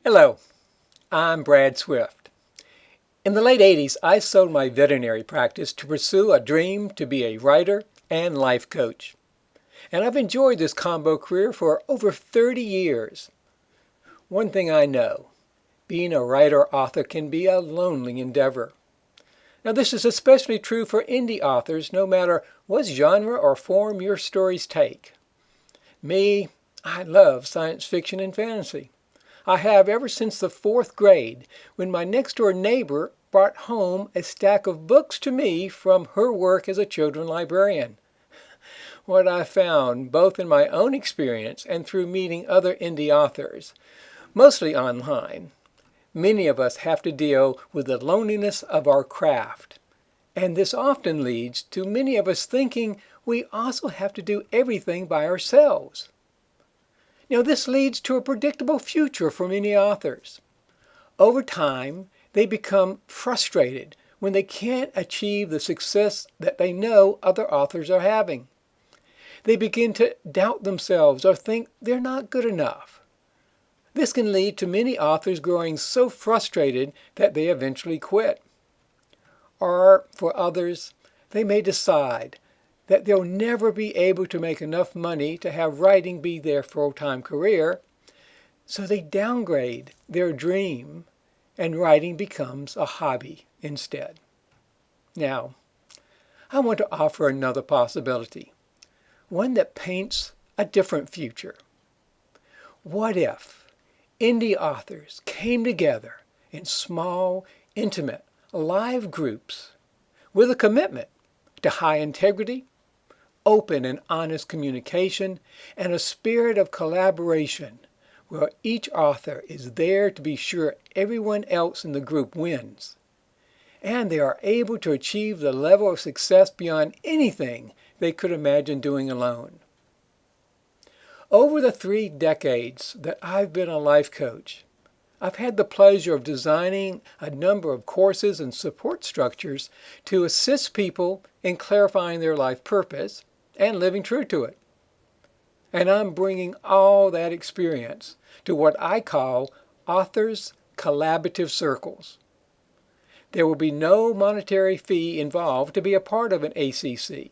Hello, I'm Brad Swift. In the late 80s, I sold my veterinary practice to pursue a dream to be a writer and life coach. And I've enjoyed this combo career for over 30 years. One thing I know, being a writer-author can be a lonely endeavor. Now, this is especially true for indie authors, no matter what genre or form your stories take. Me, I love science fiction and fantasy. I have ever since the 4th grade, when my next-door neighbor brought home a stack of books to me from her work as a children's librarian. What I found, both in my own experience and through meeting other indie authors, mostly online, many of us have to deal with the loneliness of our craft. And this often leads to many of us thinking we also have to do everything by ourselves. Now, this leads to a predictable future for many authors. Over time, they become frustrated when they can't achieve the success that they know other authors are having. They begin to doubt themselves or think they're not good enough. This can lead to many authors growing so frustrated that they eventually quit. Or, for others, they may decide that they'll never be able to make enough money to have writing be their full-time career, so they downgrade their dream and writing becomes a hobby instead. Now, I want to offer another possibility, one that paints a different future. What if indie authors came together in small, intimate, live groups with a commitment to high integrity, open and honest communication, and a spirit of collaboration where each author is there to be sure everyone else in the group wins, and they are able to achieve the level of success beyond anything they could imagine doing alone. Over the 3 decades that I've been a life coach, I've had the pleasure of designing a number of courses and support structures to assist people in clarifying their life purpose and living true to it. And I'm bringing all that experience to what I call Authors Collaborative Circles. There will be no monetary fee involved to be a part of an ACC.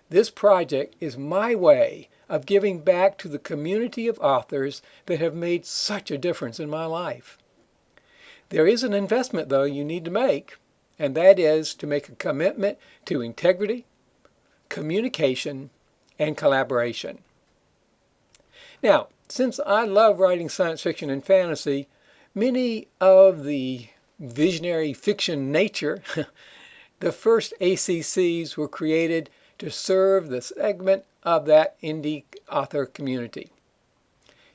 This project is my way of giving back to the community of authors that have made such a difference in my life. There is an investment, though, you need to make, and that is to make a commitment to integrity, communication, and collaboration. Now, since I love writing science fiction and fantasy, many of the visionary fiction nature, the first ACCs were created to serve the segment of that indie author community.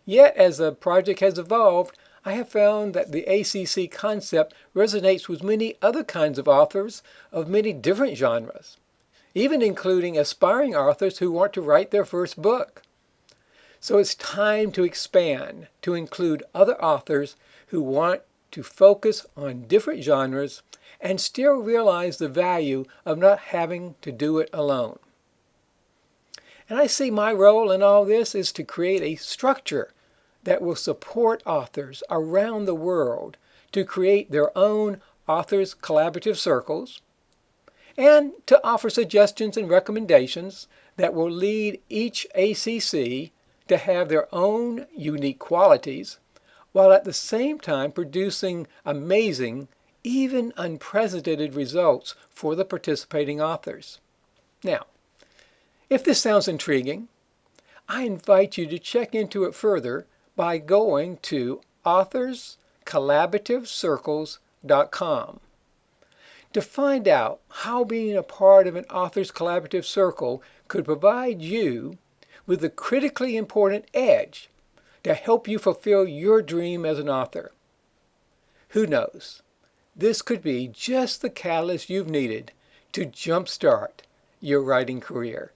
Yet, as the project has evolved, I have found that the ACC concept resonates with many other kinds of authors of many different genres, even including aspiring authors who want to write their first book. So it's time to expand to include other authors who want to focus on different genres and still realize the value of not having to do it alone. And I see my role in all this is to create a structure that will support authors around the world to create their own authors collaborative circles, and to offer suggestions and recommendations that will lead each ACC to have their own unique qualities, while at the same time producing amazing, even unprecedented results for the participating authors. Now, if this sounds intriguing, I invite you to check into it further by going to authorscollaborativecircles.com to find out how being a part of an authors collaborative circle could provide you with the critically important edge to help you fulfill your dream as an author. Who knows? This could be just the catalyst you've needed to jumpstart your writing career.